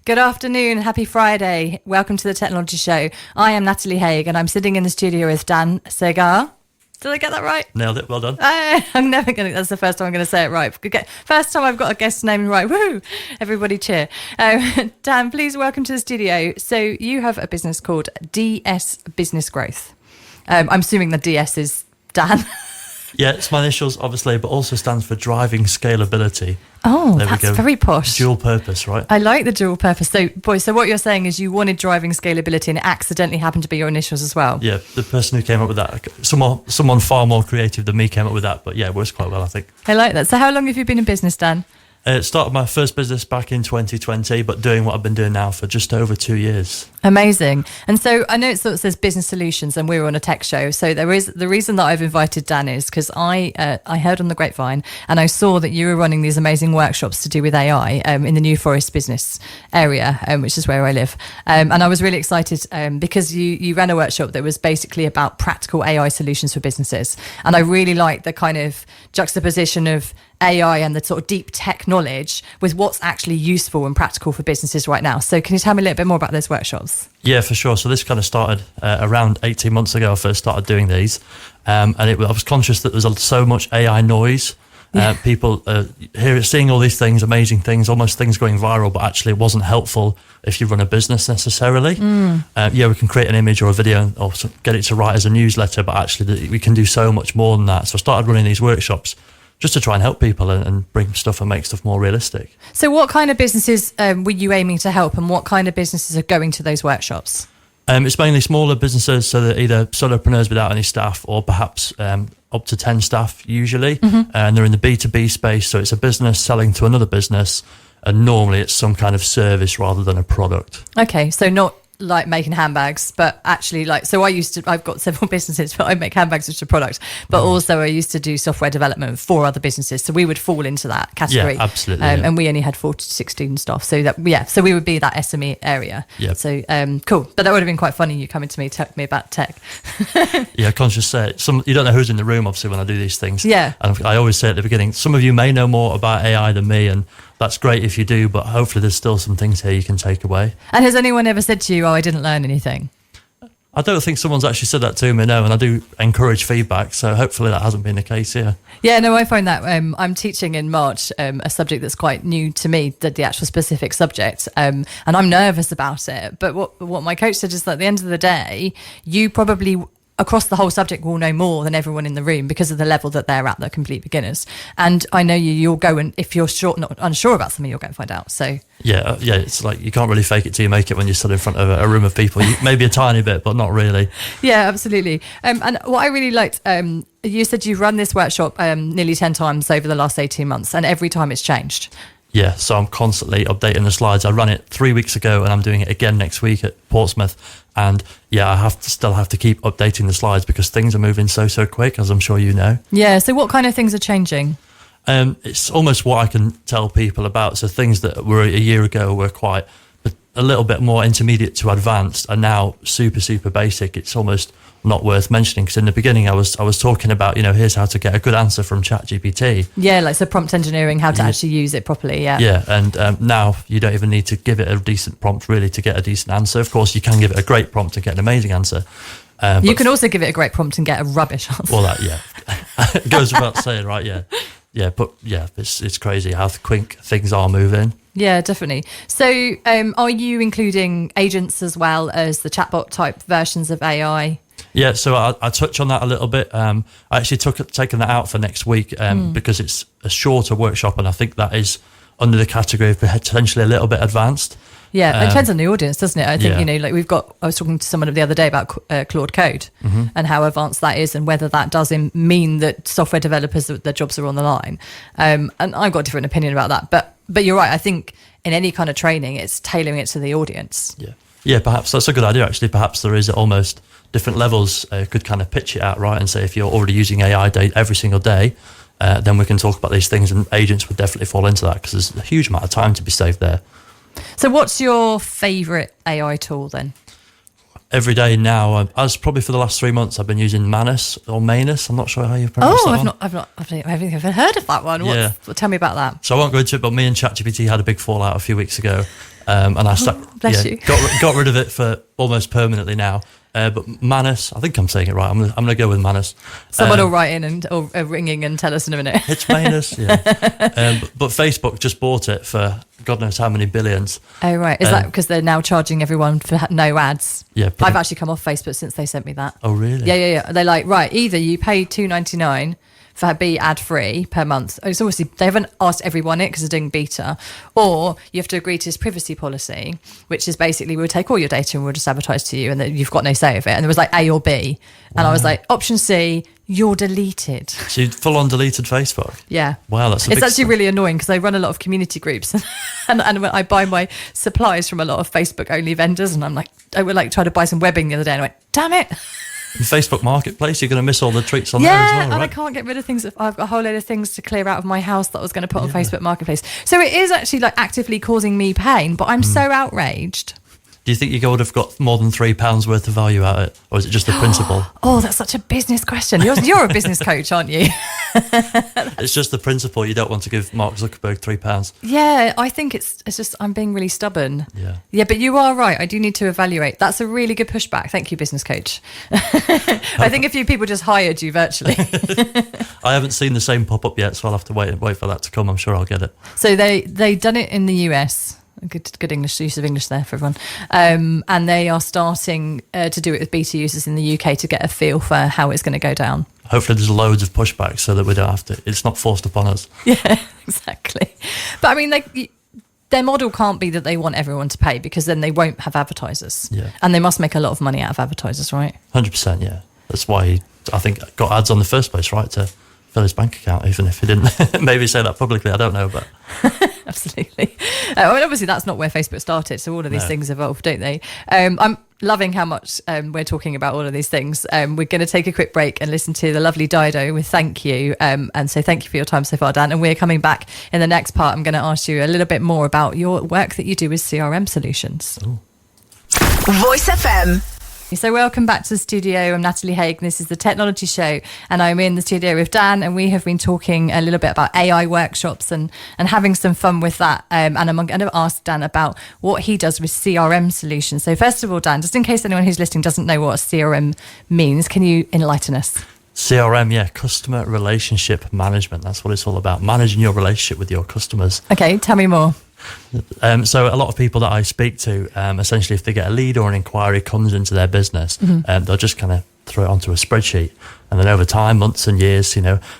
Good afternoon, happy Friday. Welcome to the Technology Show. I am Natalie Haig and I'm sitting in the studio with Dan Sagar. Did I get that right? Nailed it, well done. I'm never going to, that's the first time I'm going to say it right. First time I've got a guest name right. Woo! Everybody cheer. Dan, please welcome to the studio. So you have a business called DS Business Growth. I'm assuming the DS is Dan. Yeah, it's my initials, obviously, but also stands for driving scalability. Oh, that's very posh. Dual purpose, right? I like the dual purpose. So what you're saying is you wanted driving scalability and it accidentally happened to be your initials as well. Yeah, the person who came up with that, someone far more creative than me came up with that, but yeah, it works quite well, I think. I like that. So how long have you been in business, Dan? Started my first business back in 2020, but doing what I've been doing now for just over 2 years. Amazing. And so I know it sort of says business solutions and we're on a tech show. So there is the reason that I've invited Dan is because I heard on the grapevine and I saw that you were running these amazing workshops to do with AI in the New Forest business area, which is where I live. And I was really excited because you ran a workshop that was basically about practical AI solutions for businesses. And I really liked the kind of juxtaposition of AI and the sort of deep tech knowledge with what's actually useful and practical for businesses right now. So can you tell me a little bit more about those workshops? Yeah, for sure. So this kind of started around 18 months ago. I first started doing these. I was conscious that there's so much AI noise. People seeing all these things, amazing things, almost things going viral, but actually it wasn't helpful if you run a business necessarily. We can create an image or a video or get it to write as a newsletter, but actually we can do so much more than that. So I started running these workshops just to try and help people and bring stuff and make stuff more realistic. So what kind of businesses were you aiming to help and what kind of businesses are going to those workshops? It's mainly smaller businesses, so they're either solopreneurs without any staff or perhaps up to 10 staff usually. And they're in the B2B space, so it's a business selling to another business and normally it's some kind of service rather than a product. Okay, so not like making handbags, but actually I've got several businesses, but I make handbags which are product, but also I used to do software development for other businesses. So we would fall into that category. Yeah, absolutely. And we only had 4 to 16 staff. So so we would be that SME area. Yeah. So cool. But that would have been quite funny, you coming to me, telling me about tech. Yeah, conscious say you don't know who's in the room obviously when I do these things. Yeah. And I always say at the beginning, some of you may know more about AI than me, and that's great if you do, but hopefully there's still some things here you can take away. And has anyone ever said to you, I didn't learn anything? I don't think someone's actually said that to me, no, and I do encourage feedback, so hopefully that hasn't been the case here. Yeah, no, I find that I'm teaching in March a subject that's quite new to me, the actual specific subject, and I'm nervous about it. But what my coach said is that at the end of the day, you probably across the whole subject will know more than everyone in the room because of the level that they're at, they're complete beginners. And I know you'll go and if you're unsure about something, you'll go and find out. So yeah, it's like you can't really fake it till you make it when you're stood in front of a room of people. Maybe a tiny bit, but not really. Yeah, absolutely. And what I really liked, you said you've run this workshop nearly 10 times over the last 18 months, and every time it's changed. Yeah, so I'm constantly updating the slides. I ran it 3 weeks ago and I'm doing it again next week at Portsmouth. And yeah, I still have to keep updating the slides because things are moving so quick, as I'm sure you know. Yeah, so what kind of things are changing? It's almost what I can tell people about. So things that were a year ago were quite a little bit more intermediate to advanced are now super basic. It's almost not worth mentioning because in the beginning I was talking about, here's how to get a good answer from ChatGPT. Yeah, like so prompt engineering, how to actually use it properly. Yeah, and now you don't even need to give it a decent prompt really to get a decent answer. Of course, you can give it a great prompt to get an amazing answer. You can also give it a great prompt and get a rubbish answer. Well, it goes without saying, right? Yeah, but it's crazy how quick things are moving. Yeah, definitely. So are you including agents as well as the chatbot type versions of AI? Yeah, so I touch on that a little bit. I actually taken that out for next week because it's a shorter workshop and I think that is under the category of potentially a little bit advanced. Yeah, it depends on the audience, doesn't it? I think, I was talking to someone the other day about Claude Code and how advanced that is and whether that does mean that software developers, their jobs are on the line. And I've got a different opinion about that. But you're right. I think in any kind of training, it's tailoring it to the audience. Yeah, perhaps that's a good idea, actually. Perhaps there is almost different levels. Could kind of pitch it out, right? And say if you're already using AI every single day, then we can talk about these things and agents would definitely fall into that because there's a huge amount of time to be saved there. So what's your favourite AI tool then? every day now, as probably for the last 3 months, I've been using Manus or Manus. I'm not sure how you pronounce that. I've heard of that one. Yeah. Tell me about that. So I won't go into it, but me and ChatGPT had a big fallout a few weeks ago, and I bless you. got rid of it for almost permanently now. But Manus, I think I'm saying it right. I'm going to go with Manus. Someone will write in or ringing and tell us in a minute. It's Manus, yeah. But Facebook just bought it for God knows how many billions. Oh, right. Is that because they're now charging everyone for no ads? Yeah. I've actually come off Facebook since they sent me that. Oh, really? Yeah. They're like, right, either you pay $2.99 for be ad-free per month. It's obviously, they haven't asked everyone it because they're doing beta, or you have to agree to this privacy policy, which is basically we'll take all your data and we'll just advertise to you and then you've got no say of it. And there was like A or B. And I was like, option C, you're deleted. So you full on deleted Facebook? Yeah. Wow, it's actually really annoying because I run a lot of community groups and when I buy my supplies from a lot of Facebook only vendors, and I would like try to buy some webbing the other day and I went, damn it. In Facebook Marketplace, you're going to miss all the treats on there as well, right? Yeah, and I can't get rid of things. I've got a whole load of things to clear out of my house that I was going to put on Facebook Marketplace. So it is actually like actively causing me pain, but I'm so outraged. Do you think you would have got more than £3 worth of value out of it? Or is it just the principle? Oh, that's such a business question. You're a business coach, aren't you? It's just the principle. You don't want to give Mark Zuckerberg £3. Yeah, I think it's just I'm being really stubborn. Yeah. Yeah, but you are right. I do need to evaluate. That's a really good pushback. Thank you, business coach. I think a few people just hired you virtually. I haven't seen the same pop up yet, so I'll have to wait for that to come. I'm sure I'll get it. So they done it in the US. Good English use of English there for everyone. And they are starting to do it with beta users in the UK to get a feel for how it's going to go down. Hopefully there's loads of pushback so that we don't have to, it's not forced upon us. Yeah, exactly. But I mean, their model can't be that they want everyone to pay, because then they won't have advertisers. Yeah. And they must make a lot of money out of advertisers, right? 100%, yeah. That's why he, I think, got ads on the first place, right, to fill his bank account, even if he didn't maybe say that publicly, I don't know, but... Absolutely. Obviously, that's not where Facebook started, so all of these things evolve, don't they? I'm loving how much we're talking about all of these things. We're going to take a quick break and listen to the lovely Dido with Thank You. And so thank you for your time so far, Dan. And we're coming back in the next part. I'm going to ask you a little bit more about your work that you do with CRM solutions. Ooh. Voice FM. So welcome back to the studio. I'm Natalie Haig. This is the Technology Show, and I'm in the studio with Dan, and we have been talking a little bit about AI workshops and having some fun with that. And I'm going to ask Dan about what he does with CRM solutions. So first of all, Dan, just in case anyone who's listening doesn't know what CRM means, can you enlighten us? CRM, yeah, customer relationship management. That's what it's all about, managing your relationship with your customers. Okay, tell me more. So a lot of people that I speak to, essentially, if they get a lead or an inquiry comes into their business, they'll just kind of throw it onto a spreadsheet. And then over time, months and years,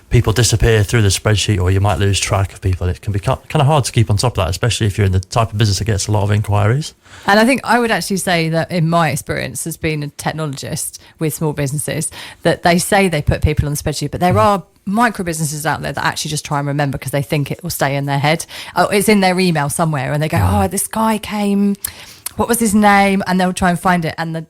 people disappear through the spreadsheet, or you might lose track of people. It can be kind of hard to keep on top of that, especially if you're in the type of business that gets a lot of inquiries. And I think I would actually say that in my experience as being a technologist with small businesses, that they say they put people on the spreadsheet, but there are micro businesses out there that actually just try and remember because they think it will stay in their head. Oh, it's in their email somewhere, and they go, oh, this guy came, what was his name? And they'll try and find it, and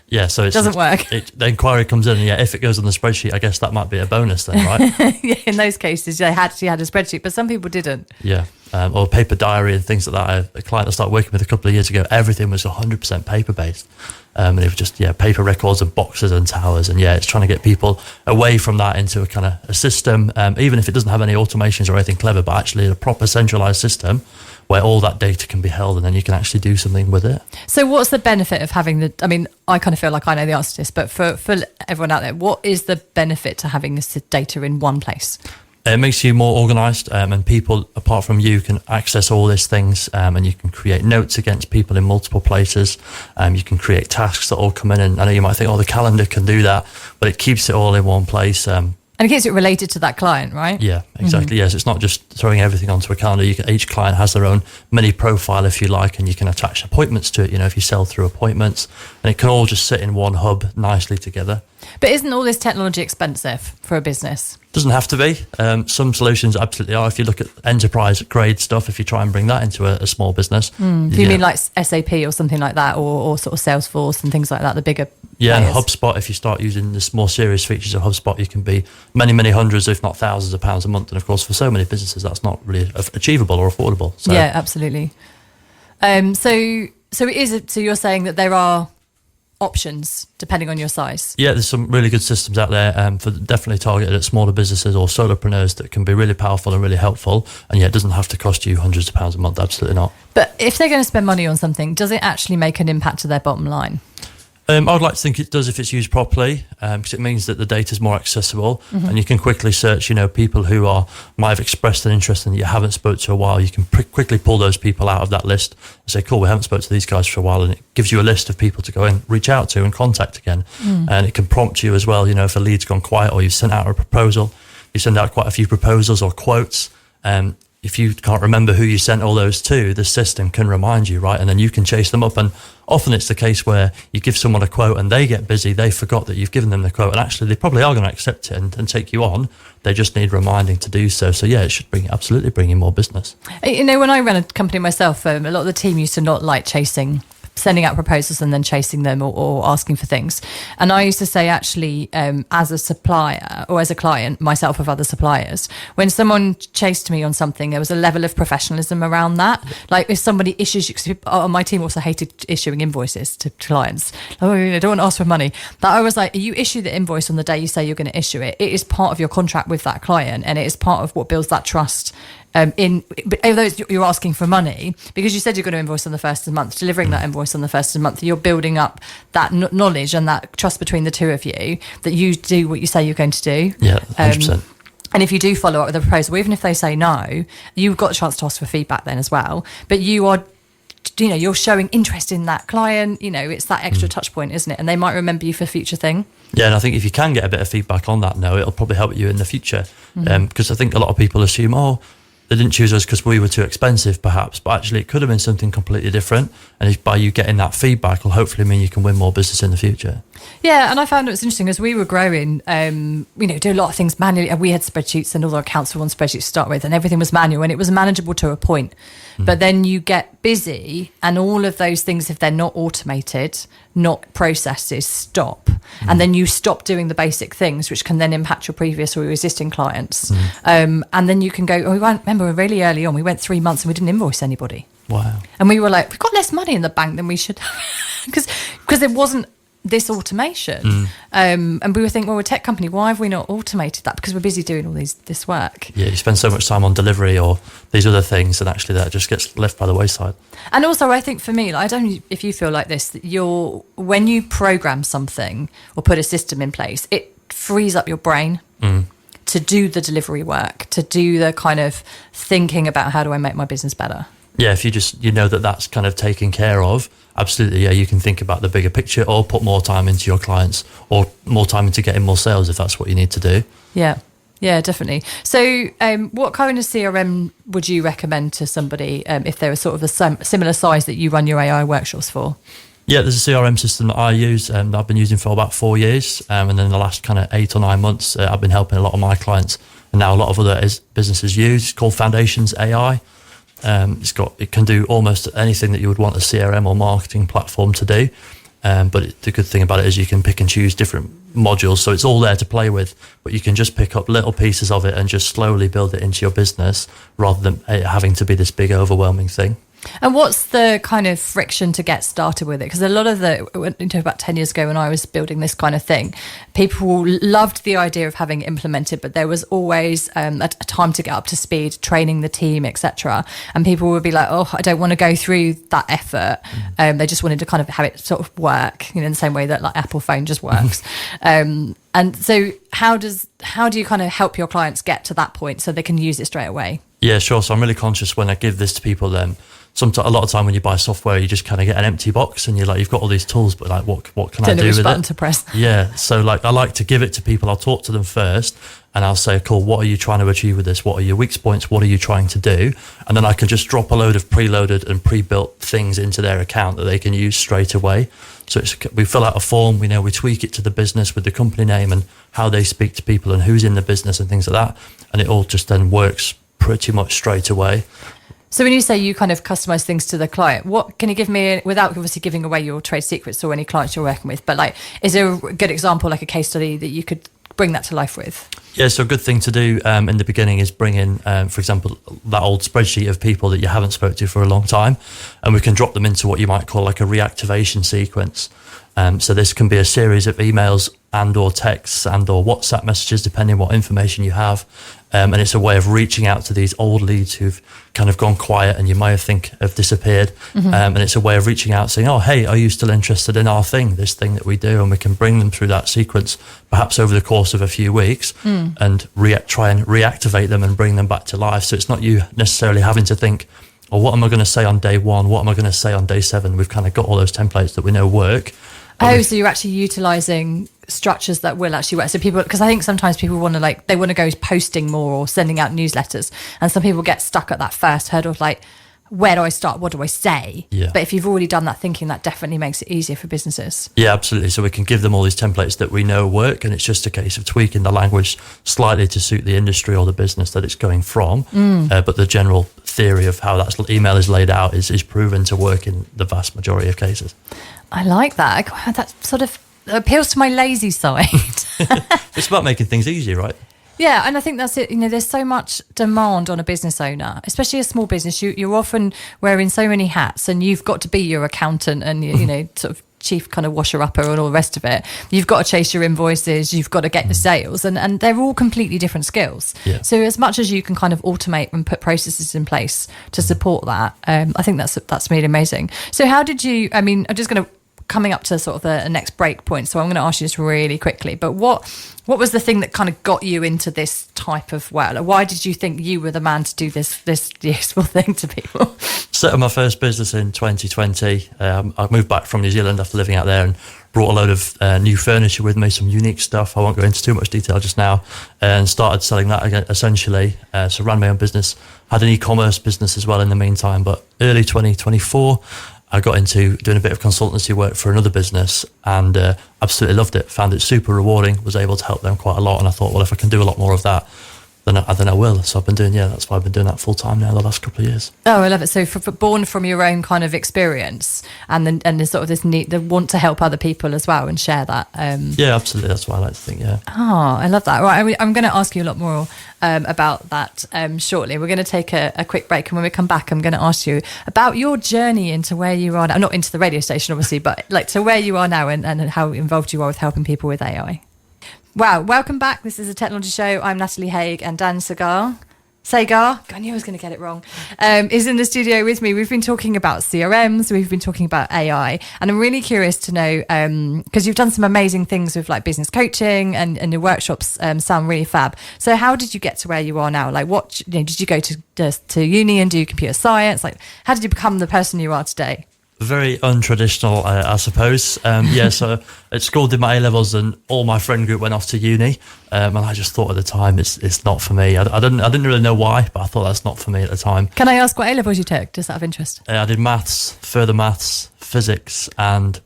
yeah, so it doesn't work. The inquiry comes in, and if it goes on the spreadsheet, I guess that might be a bonus then, right? Yeah, in those cases, they actually had a spreadsheet, but some people didn't. Yeah, or paper diary and things like that. A client I started working with a couple of years ago, everything was 100% paper-based. And it was just, paper records and boxes and towers. And it's trying to get people away from that into a kind of a system, even if it doesn't have any automations or anything clever, but actually a proper centralized system where all that data can be held and then you can actually do something with it. So what's the benefit of having I kind of feel like I know the answer to this, but for everyone out there, what is the benefit to having this data in one place? It makes you more organised, and people, apart from you, can access all these things, and you can create notes against people in multiple places. You can create tasks that all come in, and I know you might think, the calendar can do that, but it keeps it all in one place. And it keeps it related to that client, right? Yeah, exactly. Mm-hmm. Yes, it's not just throwing everything onto a calendar. Each client has their own mini profile, if you like, and you can attach appointments to it, if you sell through appointments, and it can all just sit in one hub nicely together. But isn't all this technology expensive for a business? Doesn't have to be. Some solutions absolutely are. If you look at enterprise grade stuff, if you try and bring that into a small business. Do you mean like SAP or something like that, or sort of Salesforce and things like that, the bigger Yeah, players? and HubSpot, if you start using the more serious features of HubSpot, you can be many, many hundreds, if not thousands of pounds a month. And of course, for so many businesses, that's not really achievable or affordable. So. Yeah, absolutely. So it is. So you're saying that there are options depending on your size? Yeah, there's some really good systems out there for definitely targeted at smaller businesses or solopreneurs that can be really powerful and really helpful. And yeah, it doesn't have to cost you hundreds of pounds a month. Absolutely not. But if they're going to spend money on something, does it actually make an impact to their bottom line? I would like to think it does if it's used properly, because it means that the data is more accessible, and you can quickly search, people who might have expressed an interest and you haven't spoke to a while. You can quickly pull those people out of that list and say, cool, we haven't spoke to these guys for a while, and it gives you a list of people to go and reach out to and contact again. And it can prompt you as well, if a lead's gone quiet or you've sent out a proposal, you send out quite a few proposals or quotes. If you can't remember who you sent all those to, the system can remind you, right? And then you can chase them up. And often it's the case where you give someone a quote and they get busy, they forgot that you've given them the quote, and actually they probably are going to accept it and take you on. They just need reminding to do so. So yeah, it should absolutely bring in more business. When I ran a company myself, a lot of the team used to not like sending out proposals and then chasing them or asking for things. And I used to say, actually, as a supplier or as a client, myself with other suppliers, when someone chased me on something, there was a level of professionalism around that. Like if somebody issues, my team also hated issuing invoices to clients. Oh, I don't want to ask for money. But I was like, you issue the invoice on the day you say you're going to issue it. It is part of your contract with that client, and it is part of what builds that trust. But although you're asking for money, because you said you're going to invoice on the first of the month, delivering that invoice on the first of the month, you're building up that knowledge and that trust between the two of you that you do what you say you're going to do. Yeah, 100%. And if you do follow up with a proposal, even if they say no, you've got a chance to ask for feedback then as well. But you're showing interest in that client. It's that extra touch point, isn't it? And they might remember you for future thing. Yeah, and I think if you can get a bit of feedback on that now, it'll probably help you in the future. Because I think a lot of people assume, they didn't choose us because we were too expensive, perhaps. But actually, it could have been something completely different. And by you getting that feedback will hopefully mean you can win more business in the future. Yeah, and I found it was interesting as we were growing, do a lot of things manually. We had spreadsheets and all our accounts were on spreadsheets to start with, and everything was manual, and it was manageable to a point. But then you get busy, and all of those things, if they're not automated, not processes, stop. And then you stop doing the basic things, which can then impact your previous or your existing clients. And then you can go, I remember really early on, we went 3 months and we didn't invoice anybody. Wow. And we were like, we've got less money in the bank than we should because there wasn't this automation. And we were thinking, well, we're a tech company, why have we not automated that? Because we're busy doing all this work. Yeah, you spend so much time on delivery or these other things, and actually that just gets left by the wayside. And also, I think for me, I don't know if you feel like this, that when you program something or put a system in place, it frees up your brain to do the delivery work, to do the kind of thinking about how do I make my business better. Yeah, if you know that that's kind of taken care of, absolutely, yeah, you can think about the bigger picture or put more time into your clients or more time into getting more sales if that's what you need to do. Yeah, definitely. So what kind of CRM would you recommend to somebody if they're sort of a similar size that you run your AI workshops for? Yeah, there's a CRM system that I use that I've been using for about 4 years. And then the last kind of 8 or 9 months, I've been helping a lot of my clients and now a lot of other businesses use. It's called Foundations AI. It can do almost anything that you would want a CRM or marketing platform to do. But the good thing about it is you can pick and choose different modules. So it's all there to play with, but you can just pick up little pieces of it and just slowly build it into your business rather than it having to be this big overwhelming thing. And what's the kind of friction to get started with it? Because a lot of about 10 years ago when I was building this kind of thing, people loved the idea of having it implemented, but there was always a time to get up to speed, training the team, etc. And people would be like, I don't want to go through that effort. They just wanted to kind of have it sort of work, in the same way that like Apple phone just works. And so how do you kind of help your clients get to that point so they can use it straight away? Yeah, sure. So I'm really conscious when I give this to people, a lot of time when you buy software, you just kind of get an empty box and you're like, you've got all these tools, but like, what can I do with it? Button to press. Yeah. So like, I like to give it to people. I'll talk to them first and I'll say, cool, what are you trying to achieve with this? What are your weak points? What are you trying to do? And then I can just drop a load of preloaded and pre-built things into their account that they can use straight away. So we fill out a form, we tweak it to the business with the company name and how they speak to people and who's in the business and things like that. And it all just then works pretty much straight away. So when you say you kind of customize things to the client, what can you give me, without obviously giving away your trade secrets or any clients you're working with, but like, is there a good example, like a case study that you could bring that to life with? Yeah, so a good thing to do in the beginning is bring in, for example, that old spreadsheet of people that you haven't spoke to for a long time, and we can drop them into what you might call like a reactivation sequence. So this can be a series of emails and or texts and or WhatsApp messages, depending on what information you have. And it's a way of reaching out to these old leads who've kind of gone quiet and you might think have disappeared. And it's a way of reaching out saying, oh, hey, are you still interested in our thing, this thing that we do? And we can bring them through that sequence, perhaps over the course of a few weeks, and try and reactivate them and bring them back to life. So it's not you necessarily having to think, oh, what am I going to say on day 1? What am I going to say on day 7? We've kind of got all those templates that we know work. Oh, so you're actually utilising structures that will actually work. So people, because I think sometimes people want to they want to go posting more or sending out newsletters, and some people get stuck at that first hurdle of like, where do I start? What do I say? Yeah. But if you've already done that thinking, that definitely makes it easier for businesses. Yeah, absolutely. So we can give them all these templates that we know work, and it's just a case of tweaking the language slightly to suit the industry or the business that it's going from. But the general theory of how that email is laid out is proven to work in the vast majority of cases. I like that. That sort of appeals to my lazy side. It's about making things easy, right? Yeah, and I think that's it. There's so much demand on a business owner, especially a small business. You're often wearing so many hats, and you've got to be your accountant and sort of chief kind of washer-upper and all the rest of it. You've got to chase your invoices, you've got to get the sales, and they're all completely different skills. Yeah. So as much as you can kind of automate and put processes in place to support that, I think that's really amazing. So how did you, I'm just going to, coming up to sort of the next break point, so I'm going to ask you this really quickly, but what was the thing that kind of got you into this type of work? Like, why did you think you were the man to do this useful thing to people? Set up my first business in 2020. I moved back from New Zealand after living out there and brought a load of new furniture with me, some unique stuff. I won't go into too much detail just now, and started selling that again, essentially. So ran my own business, had an e-commerce business as well in the meantime, but early 2024, I got into doing a bit of consultancy work for another business and absolutely loved it, found it super rewarding, was able to help them quite a lot. And I thought, well, if I can do a lot more of that, then I will. So I've been doing, that's why I've been doing that full time now the last couple of years. Oh, I love it. So born from your own kind of experience and there's sort of this need, the want to help other people as well and share that. Yeah, absolutely. That's what I like to think, yeah. Oh, I love that. Right, I'm going to ask you a lot more about that shortly. We're going to take a quick break, and when we come back, I'm going to ask you about your journey into where you are now. Not into the radio station, obviously, but like to where you are now and how involved you are with helping people with AI. Wow, welcome back. This is a technology show. I'm Natalie Haig, and Dan Sagar, I knew I was going to get it wrong, is in the studio with me. We've been talking about CRMs, we've been talking about AI, and I'm really curious to know, because you've done some amazing things with like business coaching and your workshops sound really fab. So how did you get to where you are now? Like what, did you go to uni and do computer science? Like how did you become the person you are today? Very untraditional, I suppose. So at school did my A-levels and all my friend group went off to uni, and I just thought at the time it's not for me. I didn't really know why, but I thought that's not for me at the time. Can I ask what A-levels you took, just out of interest? I did maths, further maths, physics and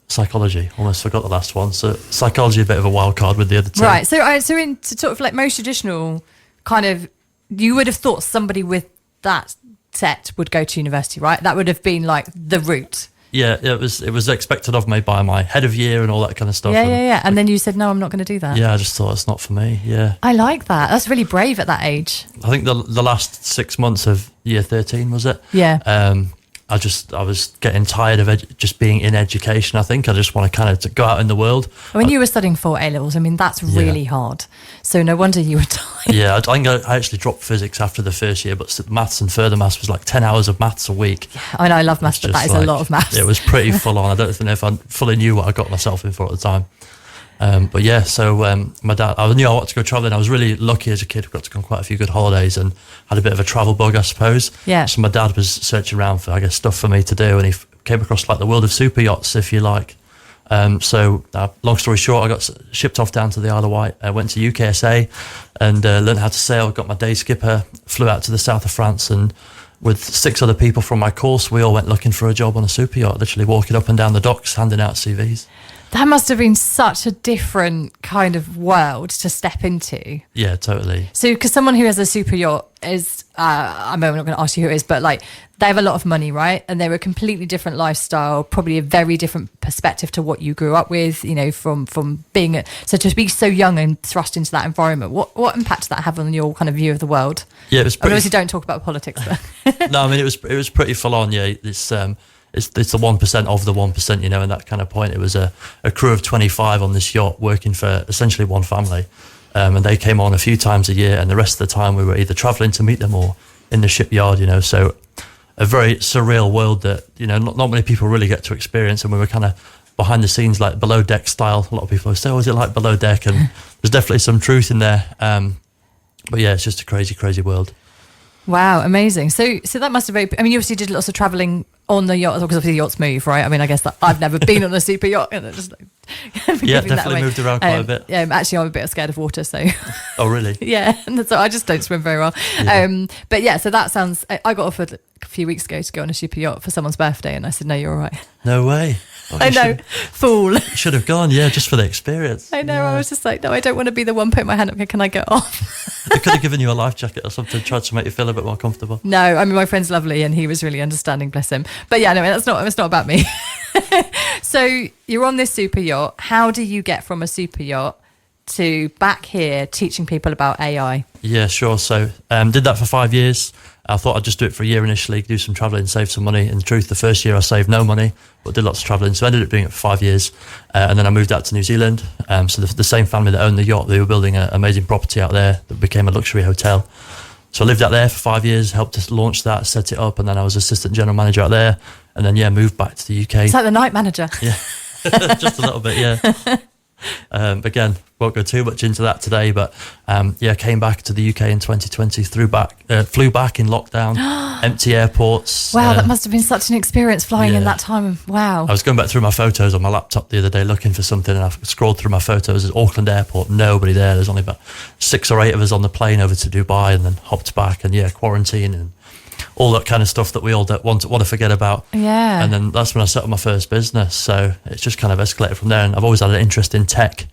psychology. Almost forgot the last one. So psychology a bit of a wild card with the other two. Right, so in sort of like most traditional kind of, you would have thought somebody with that set would go to university, right? That would have been like the route. Yeah, it was expected of me by my head of year and all that kind of stuff. Yeah. And then you said, no, I'm not going to do that. Yeah, I just thought it's not for me. Yeah. I like that. That's really brave at that age. I think the last 6 months of year 13, was it? Yeah. I was getting tired of just being in education. I think I just want to kind of go out in the world. When you were studying for A-levels, that's really hard. So no wonder you were tired. Yeah, I think I actually dropped physics after the first year, but maths and further maths was like 10 hours of maths a week. Yeah, I know, I love maths, but that is a lot of maths. It was pretty full on. I don't know if I fully knew what I got myself in for at the time. But yeah, so my dad, I knew I wanted to go travelling. I was really lucky as a kid. Got to go on quite a few good holidays and had a bit of a travel bug, I suppose. Yeah. So my dad was searching around for, I guess, stuff for me to do, and he came across like the world of super yachts, if you like. So long story short, I got shipped off down to the Isle of Wight. I went to UKSA and learned how to sail. Got my day skipper, flew out to the south of France, and with 6 other people from my course, we all went looking for a job on a super yacht, literally walking up and down the docks, handing out CVs. That must have been such a different kind of world to step into. Yeah, totally. So, because someone who has a super yacht is, I'm not going to ask you who it is, but like they have a lot of money, right? And they're a completely different lifestyle, probably a very different perspective to what you grew up with, you know, from being, so to be so young and thrust into that environment, what impact did that have on your kind of view of the world? Yeah, it was pretty... Obviously don't talk about politics, but... No, I mean, it was pretty full on, yeah. It's the 1% of the 1%, you know, and that kind of point. It was a crew of 25 on this yacht working for essentially one family. And they came on a few times a year, and the rest of the time we were either travelling to meet them or in the shipyard, you know. So a very surreal world that, you know, not many people really get to experience. And we were kind of behind the scenes, like below deck style. A lot of people say, oh, is it like below deck? And there's definitely some truth in there. But yeah, it's just a crazy, crazy world. Wow, amazing. So that must have you obviously did lots of travelling on the yacht, because obviously yachts move, right? I mean, I guess that I've never been on a super yacht, and it just yeah, definitely moved around quite a bit. Yeah, actually, I'm a bit scared of water, so. Oh, really? Yeah, and so I just don't swim very well. Yeah. But yeah, so that sounds. I got offered a few weeks ago to go on a super yacht for someone's birthday, and I said, no, you're all right. No way. Oh, I know, fool. Should have gone, yeah, just for the experience. I know, yeah. I was just like, no, I don't want to be the one putting my hand up here, can I get off? They could have given you a life jacket or something, tried to make you feel a bit more comfortable. No, I mean, my friend's lovely and he was really understanding, bless him. But yeah, no, it's not about me. So you're on this super yacht. How do you get from a super yacht to back here teaching people about AI? Yeah, sure. So did that for 5 years. I thought I'd just do it for a year initially, do some travelling, save some money. In the truth, the first year I saved no money, but did lots of travelling. So I ended up doing it for 5 years. And then I moved out to New Zealand. So the same family that owned the yacht, they were building an amazing property out there that became a luxury hotel. So I lived out there for 5 years, helped us launch that, set it up. And then I was assistant general manager out there. And then, moved back to the UK. It's like the night manager. Yeah, just a little bit, yeah. Again, won't go too much into that today, but came back to the UK in 2020, flew back in lockdown, empty airports. Wow, that must have been such an experience flying in that time. Wow. I was going back through my photos on my laptop the other day looking for something, and I scrolled through my photos at Auckland Airport, nobody there. There's only about 6 or 8 of us on the plane over to Dubai, and then hopped back and quarantine and all that kind of stuff that we all want to forget about. Yeah. And then that's when I set up my first business. So it's just kind of escalated from there. And I've always had an interest in tech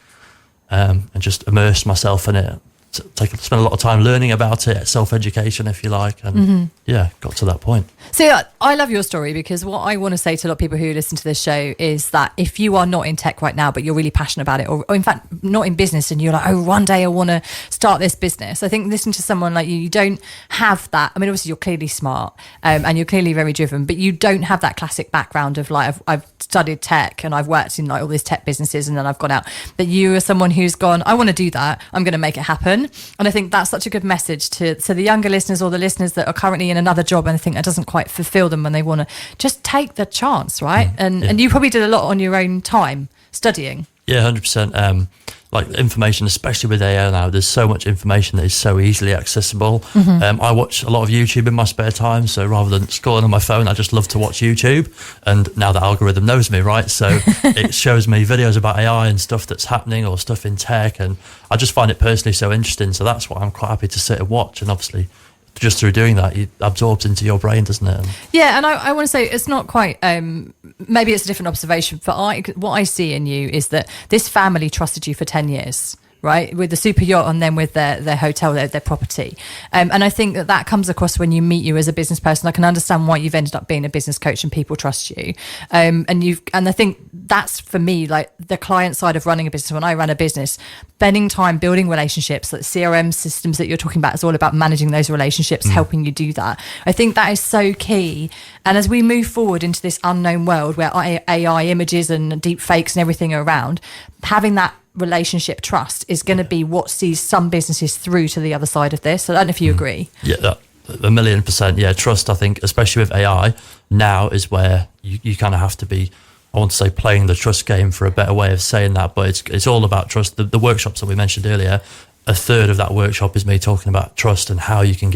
and just immersed myself in it. Spend a lot of time learning about it, self-education, if you like. And got to that point. So I love your story, because what I want to say to a lot of people who listen to this show is that if you are not in tech right now, but you're really passionate about it, or in fact, not in business, and you're like, oh, one day I want to start this business. I think listening to someone like you don't have that. I mean, obviously you're clearly smart and you're clearly very driven, but you don't have that classic background of like, I've studied tech and I've worked in like all these tech businesses and then I've gone out. But you are someone who's gone, I want to do that. I'm going to make it happen. And I think that's such a good message to the younger listeners, or the listeners that are currently in another job and I think that doesn't quite fulfill them, and they want to just take the chance, right? And you probably did a lot on your own time studying. Yeah, 100%. Like information, especially with AI now, there's so much information that is so easily accessible. I watch a lot of YouTube in my spare time, so rather than scrolling on my phone, I just love to watch YouTube. And now the algorithm knows me, right? So it shows me videos about AI and stuff that's happening, or stuff in tech, and I just find it personally so interesting. So that's why I'm quite happy to sit and watch. And obviously, just through doing that, it absorbs into your brain, doesn't it? Yeah, and I want to say it's not quite, maybe it's a different observation, but what I see in you is that this family trusted you for 10 years, right? With the super yacht and then with their hotel, their property. And I think that comes across when you meet you as a business person. I can understand why you've ended up being a business coach and people trust you. And I think that's, for me, like the client side of running a business. When I ran a business, spending time building relationships, like CRM systems that you're talking about, is all about managing those relationships, helping you do that. I think that is so key. And as we move forward into this unknown world where AI images and deep fakes and everything are around, having that relationship trust is going to be what sees some businesses through to the other side of this. So I don't know if you agree. Yeah, 1,000,000%. Yeah, trust, I think, especially with AI, now is where you kind of have to be, I want to say, playing the trust game, for a better way of saying that, but it's all about trust. The workshops that we mentioned earlier, a third of that workshop is me talking about trust and how you can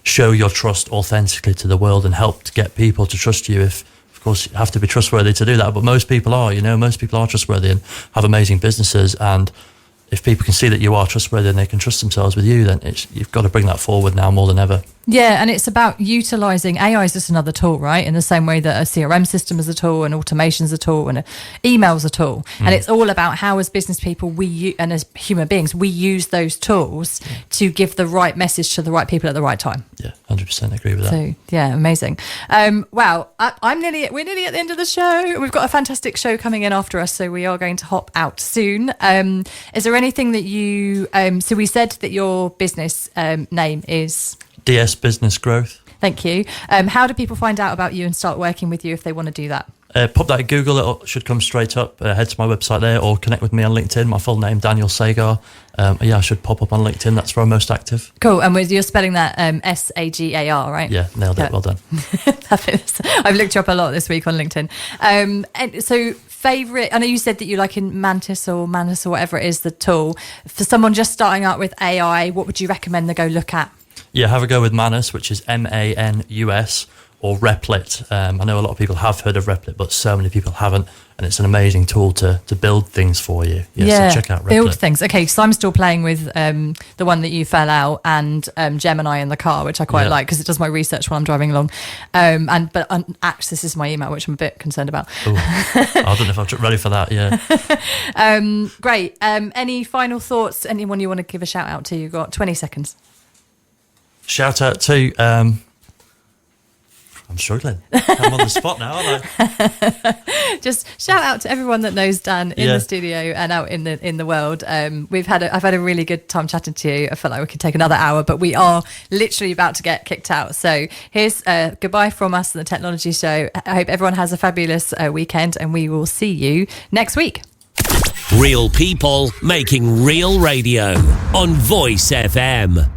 show your trust authentically to the world and help to get people to trust you. Of course, you have to be trustworthy to do that, but most people are trustworthy and have amazing businesses. And if people can see that you are trustworthy and they can trust themselves with you, then you've got to bring that forward now more than ever. Yeah, and it's about utilising AI is just another tool, right? In the same way that a CRM system is a tool, and automation's a tool, and email's a tool. And it's all about how, as business people, and as human beings, we use those tools to give the right message to the right people at the right time. Yeah, 100% agree with that. So, yeah, amazing. Wow, we're nearly at the end of the show. We've got a fantastic show coming in after us, so we are going to hop out soon. Is there anything that you... so we said that your business name is... DS Business Growth. Thank you. How do people find out about you and start working with you if they want to do that? Pop that in Google, it should come straight up. Head to my website there, or connect with me on LinkedIn. My full name, Daniel Sagar. I should pop up on LinkedIn. That's where I'm most active. Cool. And you're spelling that Sagar, right? Yeah, nailed it. Well done. Fabulous. I've looked you up a lot this week on LinkedIn. And so favourite, I know you said that you like in Mantis or whatever it is, the tool. For someone just starting out with AI, what would you recommend they go look at? Yeah, have a go with Manus, which is MANUS, or Replit. I know a lot of people have heard of Replit, but so many people haven't, and it's an amazing tool to build things for you. So check out Replit. Build things. Okay, so I'm still playing with the one that you fell out, and Gemini in the car, which I quite like because it does my research while I'm driving along. But Access is my email, which I'm a bit concerned about. I don't know if I'm ready for that. Yeah. Great. Any final thoughts? Anyone you want to give a shout out to? You've got 20 seconds. Shout out to... I'm struggling. I'm on the spot now, aren't I? Just shout out to everyone that knows Dan in the studio and out in the world. I've had a really good time chatting to you. I felt like we could take another hour, but we are literally about to get kicked out. So here's goodbye from us and the Technology Show. I hope everyone has a fabulous weekend, and we will see you next week. Real people making real radio on Voice FM.